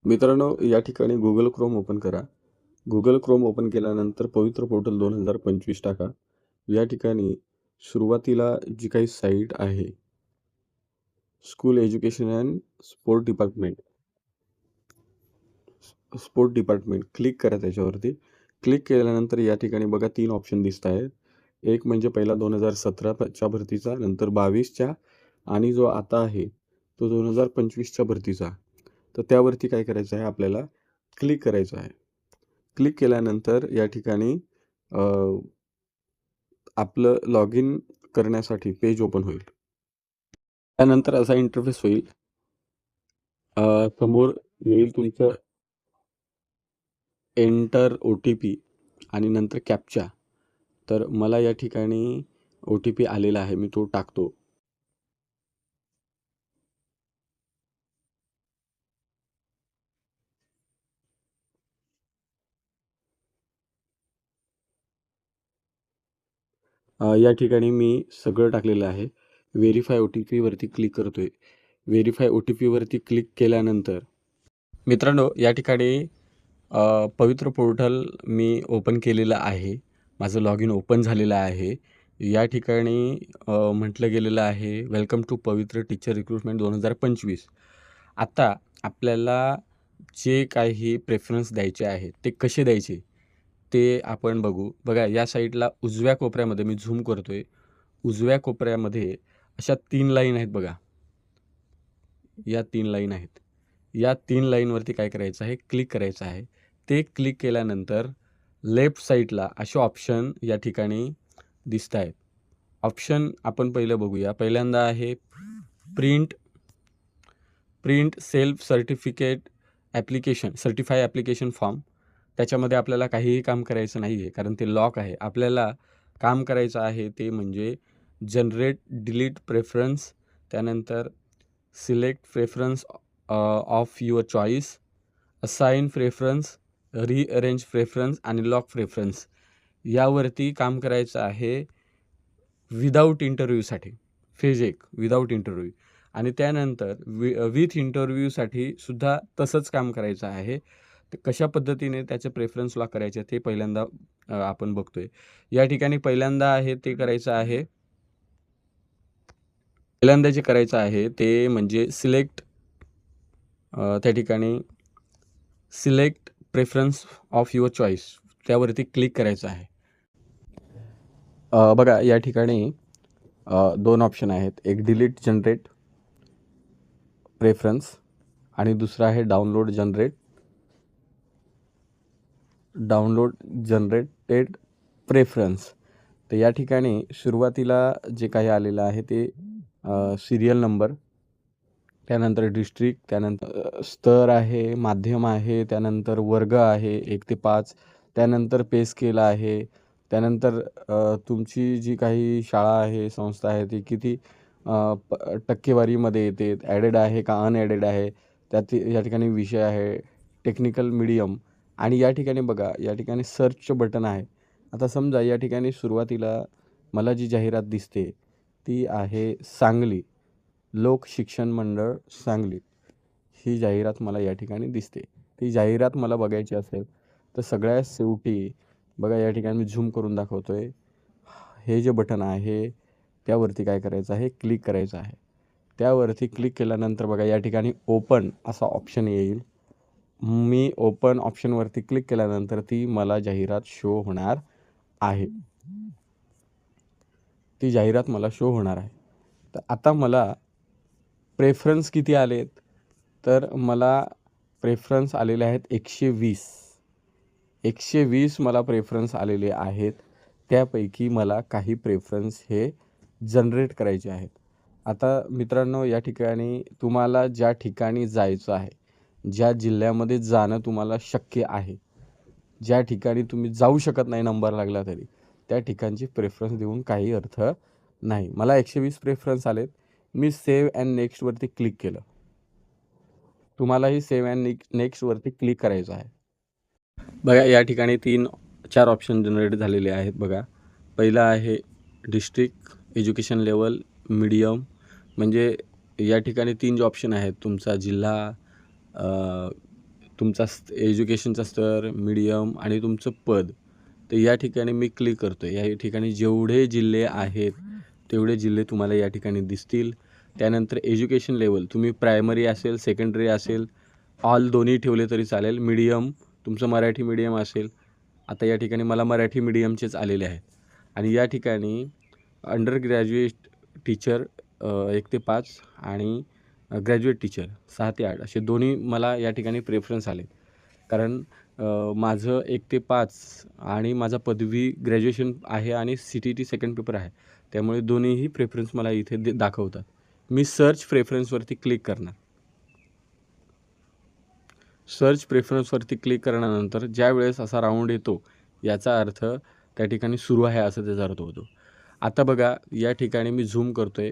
मित्रांनो, या ठिकाणी Google Chrome ओपन करा. Google Chrome ओपन केल्यानंतर पवित्र पोर्टल 2025 टाका. या ठिकाणी सुरुवातीला जी काही साईट आहे, school education and sport department click करा त्याच्यावरती. क्लिक केल्यानंतर या ठिकाणी बघा 3 ऑप्शन दिसत आहेत. एक म्हणजे पहिला 2017च्या भरतीचा, नंतर 22च्या आणि जो आता आहे तो 2025च्या भरतीचा. तर त्यावरती काय करायचं आहे आपल्याला क्लिक करायचं आहे. क्लिक केल्यानंतर या ठिकाणी अ, आपलं लॉग इन करण्यासाठी पेज ओपन होईल. त्यानंतर असा इंटरफेस होईल. समोर येईल तुमचं एंटर OTP आणि नंतर कॅप्चा. तर मला या ठिकाणी OTP आलेला आहे, मी तो टाकतो. या ठिकाणी मी सगळं टाकलेलं आहे. व्हेरीफाय OTP वरती क्लिक करतोय. व्हेरीफाय OTP वरती क्लिक केल्यानंतर मित्रांनो, या ठिकाणी पवित्र पोर्टल मी ओपन केलेलं आहे. माझं लॉग इन ओपन झालेलं आहे. या ठिकाणी म्हटलं गेलेलं आहे, वेलकम टू पवित्र टीचर रिक्रुटमेंट 2025. आता आपल्याला जे काही प्रेफरन्स द्यायचे आहे ते कसे द्यायचे ते आपण बघू. बघा, या साईडला उजव्या कोपऱ्यामध्ये मी झूम करतोय. उजव्या कोपऱ्यामध्ये अशा 3 लाईन आहेत बघा. या 3 लाईन आहेत. या 3 लाईनवरती काय करायचं आहे, क्लिक करायचं आहे. ते क्लिक केल्यानंतर लेफ्ट साईडला असे ऑप्शन या ठिकाणी दिसत आहेत. ऑप्शन आपण पहिलं बघूया. पहिल्यांदा आहे print self certify application form. त्याच्यामध्ये आपल्याला काहीही काम करायचं नाही आहे, कारण ते लॉक आहे. आपल्याला काम करायचं आहे ते म्हणजे जनरेट डिलीट प्रेफरन्स, त्यानंतर select preference of your choice, assign preference, rearrange preference आणि लॉक प्रेफरन्स यावरती काम करायचं आहे विदाऊट इंटरव्ह्यूसाठी. फेज 1 विदाऊट इंटरव्ह्यू आणि त्यानंतर विथ इंटरव्ह्यूसाठी सुद्धा तसंच काम करायचं आहे. तर कशा पद्धतीने त्याचे प्रेफरन्स लॉक करायचे ते पहिल्यांदा आपण बघतोय. या ठिकाणी पहिल्यांदा आहे ते करायचं आहे. पहिल्यांदा जे करायचं आहे ते म्हणजे त्या ठिकाणी select preference of your choice त्यावरती क्लिक करायचं आहे. बघा, या ठिकाणी 2 ऑप्शन आहेत. एक डिलीट जनरेट प्रेफरन्स आणि दुसरा आहे डाउनलोड जनरेटेड प्रेफरन्स. तर या ठिकाणी सुरुवातीला जे काही आलेलं आहे ते सिरियल नंबर, त्यानंतर डिस्ट्रिक्ट, त्यानंतर स्तर आहे, माध्यम आहे, त्यानंतर वर्ग आहे 1 ते 5, त्यानंतर पे स्केल आहे, त्यानंतर तुमची जी काही शाळा आहे, संस्था आहे ती किती टक्केवारीमध्ये येते, ॲडेड आहे का अनॲडेड आहे, त्यात या ठिकाणी विषय आहे, टेक्निकल मीडियम आणि या ठिकाणी बघा, या ठिकाणी सर्चचं बटन आहे. आता समजा या ठिकाणी सुरुवातीला मला जी जाहिरात दिसते ती आहे सांगली लोक शिक्षण मंडळ सांगली. ही जाहिरात मला या ठिकाणी दिसते. ती जाहिरात मला बघायची असेल तर सगळ्यात शेवटी बघा, या ठिकाणी मी झूम करून दाखवतोय. हे जे बटन आहे त्यावरती काय करायचं आहे, क्लिक करायचं आहे. त्यावरती क्लिक केल्यानंतर बघा या ठिकाणी ओपन असा ऑप्शन येईल. मी ओपन ऑप्शनवरती क्लिक केल्यानंतर ती मला जाहिरात शो होणार आहे. ती जाहिरात मला शो होणार आहे. तर आता मला प्रेफरन्स किती आलेत, तर मला प्रेफरन्स आलेले आहेत 120. 120 मला प्रेफरन्स आलेले आहेत. त्यापैकी मला काही प्रेफरन्स हे जनरेट करायचे आहेत. आता मित्रांनो, या ठिकाणी तुम्हाला ज्या ठिकाणी जायचं आहे, ज्या जिल्ह्यामध्ये जाणं तुम्हाला शक्य आहे, ज्या ठिकाणी तुम्ही जाऊ शकत नाही नंबर लागला तरी, त्या ठिकाणची प्रेफरन्स देऊन काही अर्थ नाही. मला 120 प्रेफरन्स आलेत. मी सेव्ह अँड नेक्स्टवरती क्लिक केलं. तुम्हालाही सेव्ह अँड नेक्स्टवरती क्लिक करायचं आहे. बघा, या ठिकाणी 3-4 ऑप्शन जनरेट झालेले आहेत बघा. पहिला आहे डिस्ट्रिक्ट, एज्युकेशन लेवल, मीडियम. म्हणजे या ठिकाणी 3 जे ऑप्शन आहेत, तुमचा जिल्हा, तुमचा एज्युकेशनचा स्तर, मीडियम आणि तुमचं पद. तर या ठिकाणी मी क्लिक करतो आहे. या ठिकाणी जेवढे जिल्हे आहेत तेवढे जिल्हे तुम्हाला या ठिकाणी दिसतील. त्यानंतर एज्युकेशन लेवल तुम्ही प्रायमरी असेल, सेकंडरी असेल, ऑल दोन्ही ठेवले तरी चालेल. मीडियम तुमचं मराठी मीडियम असेल. आता या ठिकाणी मला मराठी मीडियमचेच आलेले आहेत. आणि या ठिकाणी अंडर ग्रॅज्युएट टीचर 1 ते 5 आणि ग्रॅज्युएट टीचर 6 ते 8 असे दोन्ही मला या ठिकाणी प्रेफरन्स आले. कारण माझं 1 ते 5 आणि माझा पदवी ग्रॅज्युएशन आहे आणि CTT सेकंड पेपर आहे. त्यामुळे दोन्हीही प्रेफरन्स मला इथे दाखवतात. मी सर्च प्रेफरन्सवरती क्लिक करणार. सर्च प्रेफरन्सवरती क्लिक करण्यानंतर ज्यावेळेस असा राऊंड येतो याचा अर्थ त्या ठिकाणी सुरू आहे असं त्याचा अर्थ होतो. आता बघा या ठिकाणी मी झूम करतो आहे.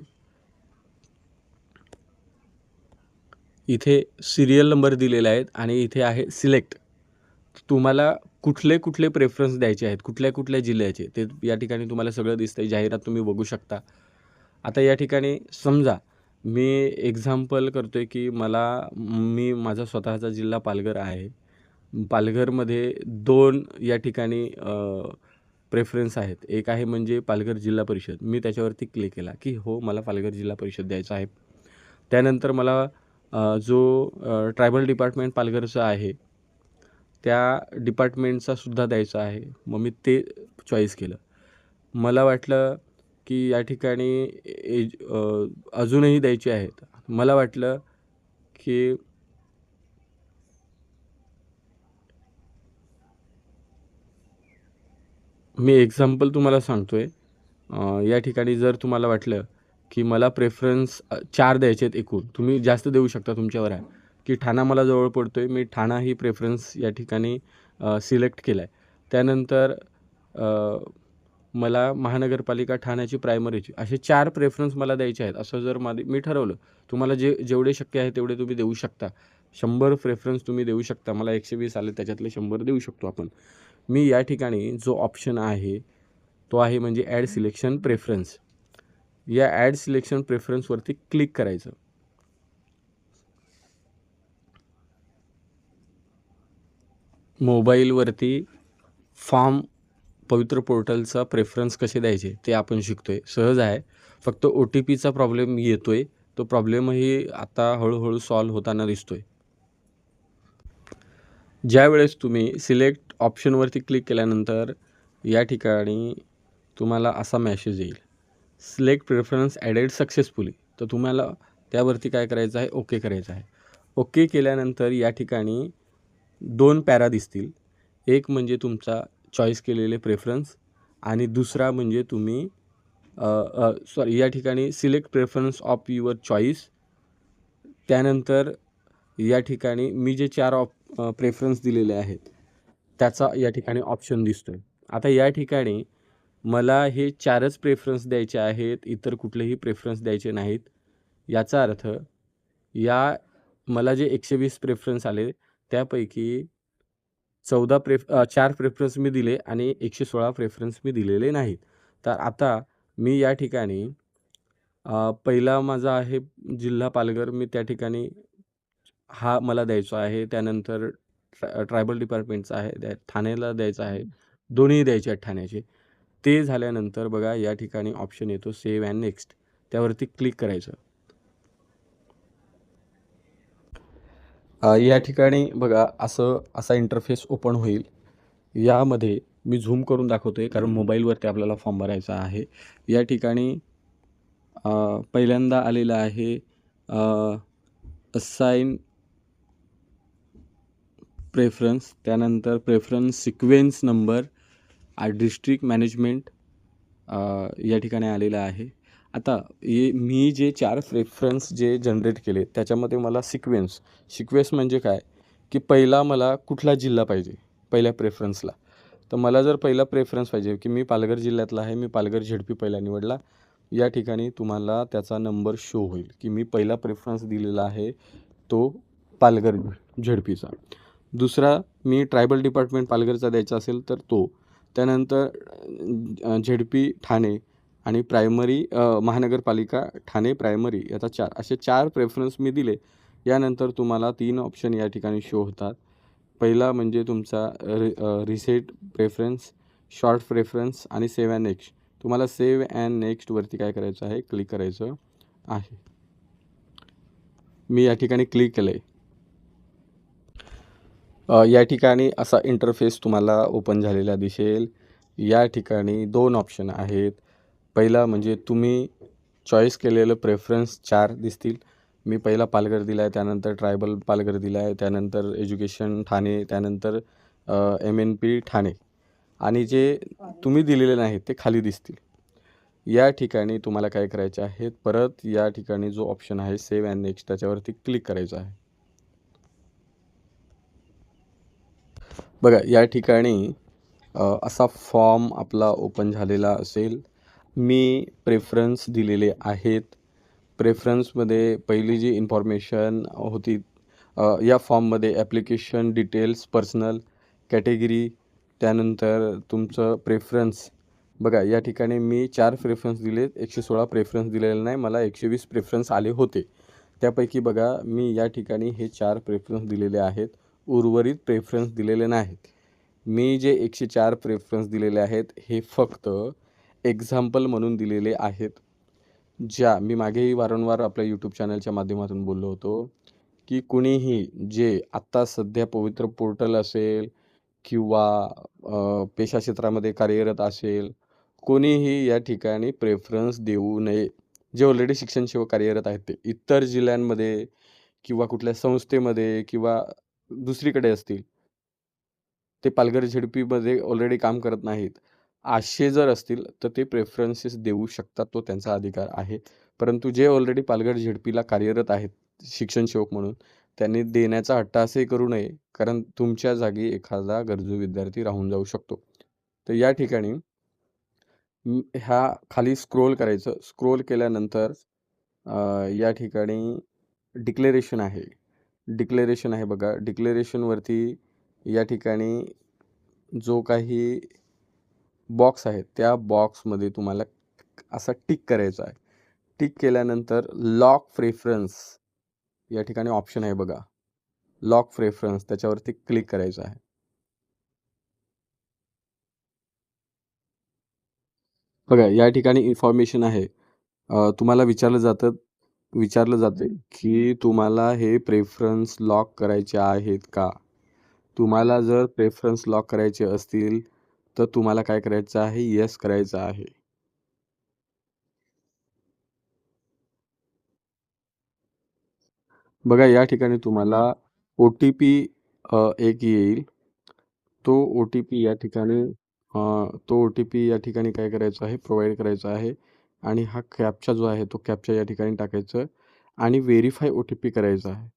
इथे सिरियल नंबर दिलेले आहेत आणि इथे आहे सिलेक्ट. तुम्हाला कुठले प्रेफरन्स द्यायचे आहेत, कुठल्या जिल्ह्याचे ते या ठिकाणी तुम्हाला सगळं दिसतंय. जाहिरात तुम्ही बघू शकता. आता या ठिकाणी समजा मी एक्झाम्पल करतो आहे की माझा स्वतःचा जिल्हा पालघर आहे. पालघरमध्ये 2 या ठिकाणी प्रेफरन्स आहेत. एक आहे म्हणजे पालघर जिल्हा परिषद. मी त्याच्यावरती क्लिक केला की हो मला पालघर जिल्हा परिषद द्यायचा आहे. त्यानंतर मला जो ट्रायबल डिपार्टमेंट पालघरचा आहे त्या डिपार्टमेंटचा सुद्धा द्यायचा आहे. मग मी ते चॉईस केलं. मला वाटलं की या ठिकाणी अजूनही द्यायचे आहेत. मला वाटलं की मी एक्झाम्पल तुम्हाला सांगतो आहे. या ठिकाणी जर तुम्हाला वाटलं की मला प्रेफरन्स 4 द्यायचे आहेत एकूण, तुम्ही जास्त देऊ शकता, तुमच्यावर आहे. की ठाणा मला जवळ पडतो आहे, मी ठाणा ही प्रेफरन्स या ठिकाणी सिलेक्ट केला आहे. त्यानंतर मला महानगरपालिका ठाण्याची प्रायमरीची असे 4 प्रेफरन्स मला द्यायचे आहेत. असं जर मी ठरवलं, तुम्हाला जेवढे शक्य आहे तेवढे तुम्ही देऊ शकता. 100 प्रेफरन्स तुम्ही देऊ शकता. मला 120 आले त्याच्यातले 100 देऊ शकतो आपण. मी या ठिकाणी जो ऑप्शन आहे तो आहे म्हणजे ॲड सिलेक्शन प्रेफरन्स. या ॲड सिलेक्शन प्रेफरन्सवरती क्लिक करायचं. मोबाईलवरती फॉर्म पवित्र पोर्टलचा प्रेफरन्स कसे द्यायचे ते आपण शिकतोय. सहज आहे. फक्त OTPचा प्रॉब्लेम येतोय. तो प्रॉब्लेमही आता हळूहळू सॉल्व्ह होताना दिसतोय. ज्यावेळेस तुम्ही सिलेक्ट ऑप्शनवरती क्लिक केल्यानंतर या ठिकाणी तुम्हाला असा मेसेज येईल, सिलेक्ट प्रेफरन्स ॲडेड सक्सेसफुली. तर तुम्हाला त्यावरती काय करायचं आहे, ओके करायचं आहे. ओके केल्यानंतर या ठिकाणी 2 पॅरा दिसतील. एक म्हणजे तुमचा चॉईस केलेले प्रेफरन्स आणि दुसरा म्हणजे तुम्ही या ठिकाणी select preference of your choice. त्यानंतर या ठिकाणी मी जे 4 प्रेफरन्स दिलेले आहेत त्याचा या ठिकाणी ऑप्शन दिसतोय. आता या ठिकाणी मला हे 4च प्रेफरन्स द्यायचे आहेत, इतर कुठलेही प्रेफरन्स द्यायचे नाहीत. याचा अर्थ मला जे 120 प्रेफरन्स आले त्यापैकी 4 प्रेफरन्स मी दिले आणि 116 प्रेफरन्स मी दिलेले नाहीत. तर आता मी या ठिकाणी पहिला माझा आहे जिल्हा पालघर, मी त्या ठिकाणी हा मला द्यायचा आहे. त्यानंतर ट्रायबल डिपार्टमेंटचा आहे, ठाण्याला द्यायचा आहे. दोन्ही द्यायचे आहेत ठाण्याचे. ते झाल्यानंतर बघा या ठिकाणी ऑप्शन येतो सेव्ह अँड नेक्स्ट. त्यावरती क्लिक करायचं. या ठिकाणी बघा असा इंटरफेस ओपन होईल. यामध्ये मी झूम करून दाखवतो आहे कारण मोबाईलवरती आपल्याला फॉर्म भरायचा आहे. या ठिकाणी पहिल्यांदा आलेलं आहे असाइन प्रेफरन्स, त्यानंतर preference sequence number, district management या ठिकाणी आलेलं आहे. आता मी जे 4 प्रेफरन्स जे जनरेट केले त्याच्यामध्ये मला सिक्वेन्स म्हणजे काय की पहिला मला कुठला जिल्हा पाहिजे पहिल्या प्रेफरन्सला. तर मला जर पहिला प्रेफरन्स पाहिजे की मी पालघर जिल्ह्यातला आहे, मी पालघर ZP पहिला निवडला. या ठिकाणी तुम्हाला त्याचा नंबर शो होईल की मी पहिला प्रेफरन्स दिलेला आहे तो पालघर ZPचा. दुसरा मी ट्रायबल डिपार्टमेंट पालघरचा द्यायचा असेल तर तो. त्यानंतर ZP ठाणे आणि प्रायमरी महानगरपालिका ठाणे प्रायमरी याचा 4 असे 4 प्रेफरन्स मी दिले. यानंतर तुम्हाला 3 ऑप्शन या ठिकाणी शो होतात. पहिला म्हणजे तुमचा रिसेट प्रेफरन्स, शॉर्ट प्रेफरन्स आणि सेव्ह अँड नेक्स्ट. तुम्हाला सेव्ह अँड नेक्स्टवरती काय करायचं आहे, क्लिक करायचं आहे. मी या ठिकाणी क्लिक केलं आहे. या ठिकाणी असा इंटरफेस तुम्हाला ओपन झालेला दिसेल. या ठिकाणी 2 ऑप्शन आहेत. पहिला म्हणजे तुम्ही चॉईस केलेलं प्रेफरन्स 4 दिसतील. मी पहिला पालघर दिला आहे, त्यानंतर ट्रायबल पालघर दिला आहे, त्यानंतर एज्युकेशन ठाणे, त्यानंतर MNP ठाणे आणि जे तुम्ही दिलेले नाहीत ते खाली दिसतील. या ठिकाणी तुम्हाला काय करायचे आहे, परत या ठिकाणी जो ऑप्शन आहे सेव्ह अँड नेक्स्ट त्याच्यावरती क्लिक करायचं आहे. बघा या ठिकाणी असा फॉर्म आपला ओपन झालेला असेल. मी प्रेफरन्स दिलेले आहेत. प्रेफरन्समध्ये पहिली जी इन्फॉर्मेशन होती या फॉर्ममध्ये ॲप्लिकेशन डिटेल्स, पर्सनल, कॅटेगरी, त्यानंतर तुमचं प्रेफरन्स. बघा या ठिकाणी मी 4 प्रेफरन्स दिलेत, 116 प्रेफरन्स दिलेले नाही, मला 120 प्रेफरन्स आले होते. त्यापैकी बघा मी या ठिकाणी हे 4 प्रेफरन्स दिलेले आहेत, उर्वरित प्रेफरन्स दिलेले नाहीत. मी जे 104 प्रेफरन्स दिलेले आहेत हे फक्त एक्झाम्पल म्हणून दिलेले आहेत. ज्या मी मागेही वारंवार आपल्या यूट्यूब चॅनलच्या माध्यमातून बोललो होतो की कुणीही जे आत्ता सध्या पवित्र पोर्टल असेल किंवा पेशा क्षेत्रामध्ये कार्यरत असेल, कोणीही या ठिकाणी प्रेफरन्स देऊ नये. जे ऑलरेडी शिक्षण सेवक कार्यरत आहेत ते इतर जिल्ह्यांमध्ये किंवा कुठल्या संस्थेमध्ये किंवा दुसरीकडे असतील, ते पालघर झेडपीमध्ये ऑलरेडी काम करत नाहीत, असे जर असतील तर ते प्रेफरन्सेस देऊ शकतात, तो त्यांचा अधिकार आहे. परंतु जे ऑलरेडी पालघर झेडपीला कार्यरत आहेत शिक्षण सेवक म्हणून, त्यांनी देण्याचा हट्ट असे करू नये, कारण तुमच्या जागी एखादा गरजू विद्यार्थी राहून जाऊ शकतो. तर या ठिकाणी ह्या खाली स्क्रोल करायचं. स्क्रोल केल्यानंतर या ठिकाणी डिक्लेरेशन आहे बघा. डिक्लेरेशनवरती या ठिकाणी जो काही बॉक्स आहे त्या बॉक्समध्ये तुम्हाला असा टिक करायचा आहे. टिक केल्यानंतर लॉक प्रेफरन्स या ठिकाणी ऑप्शन आहे बघा, लॉक प्रेफरन्स, त्याच्यावरती क्लिक करायचं आहे. बघा या ठिकाणी इन्फॉर्मेशन आहे. तुम्हाला विचारलं जाते की तुम्हाला हे प्रेफरन्स लॉक करायचे आहेत का? तुम्हाला जर प्रेफरन्स लॉक करायचे असतील तर तुम्हाला काय करायचं आहे, येस करायचं आहे. बघा या ठिकाणी तुम्हाला OTP एक येईल. तो OTP या ठिकाणी या ठिकाणी काय करायचं आहे, प्रोव्हाइड करायचा आहे आणि हा कॅप्चा जो आहे तो कॅप्चा या ठिकाणी टाकायचं आणि व्हेरीफाय OTP करायचा आहे.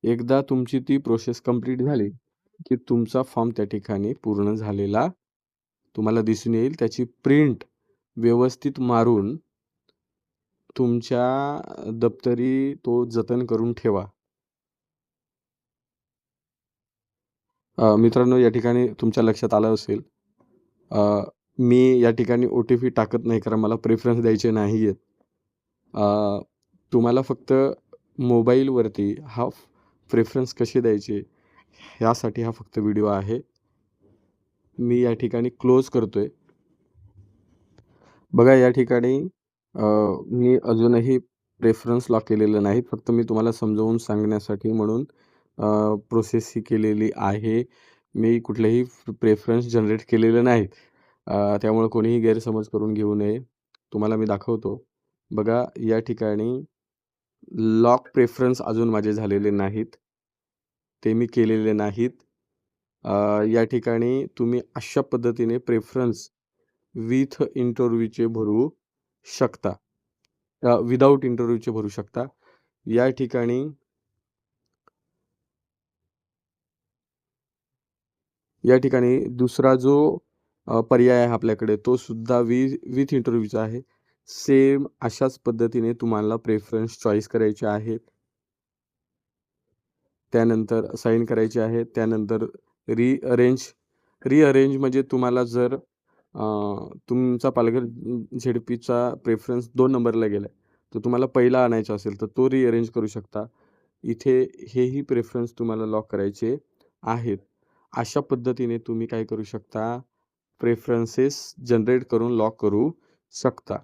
एकदा तुमची ती प्रोसेस कंप्लीट झाली की तुमचा फॉर्म त्या ठिकाणी पूर्ण झालेला तुम्हाला दिसून येईल. त्याची प्रिंट व्यवस्थित मारून तुमच्या दप्तरी तो जतन करून ठेवा. मित्रांनो या ठिकाणी तुमच्या लक्षात आलं असेल, मी या ठिकाणी OTP टाकत नाही कारण मला प्रेफरन्स द्यायचे नाही आहेत. तुम्हाला फक्त मोबाईलवरती हा प्रेफरन्स कसे द्यायचे ह्यासाठी हा फक्त व्हिडिओ आहे. मी या ठिकाणी क्लोज करतोय. बघा या ठिकाणी मी अजूनही प्रेफरन्स लॉक केलेलं नाही. फक्त मी तुम्हाला समजावून सांगण्यासाठी म्हणून प्रोसेस ही केलेली आहे. मी कुठलेही प्रेफरन्स जनरेट केलेले नाहीत. त्यामुळे कोणीही गैरसमज करून घेऊ नये. तुम्हाला मी दाखवतो. बघा या ठिकाणी लॉक प्रेफरन्स अजून माझे झालेले नाहीत. ते मी केलेले नाहीत. या ठिकाणी तुम्ही अशा पद्धतीने प्रेफरन्स विथ इंटरव्ह्यूचे भरू शकता. विदाऊट इंटरव्ह्यूचे भरू शकता. या ठिकाणी दुसरा जो पर्याय आहे आपल्याकडे तो सुद्धा विथ इंटरव्ह्यूचा आहे. सेम अशाच पद्धतीने तुम्हाला प्रेफरन्स चॉईस करायचे आहेत. त्यानंतर साइन करायचे आहे. त्यानंतर रिअरेंज म्हणजे तुम्हाला जर तुमचा पालघर झेडपीचा प्रेफरन्स 2 नंबरला गेला तर तुम्हाला पहिला आणायचा असेल तर तो रिअरेंज करू शकता. इथे हेही प्रेफरन्स तुम्हाला लॉक करायचे आहेत. अशा पद्धतीने तुम्ही काय करू शकता, प्रेफरन्सेस जनरेट करून लॉक करू शकता.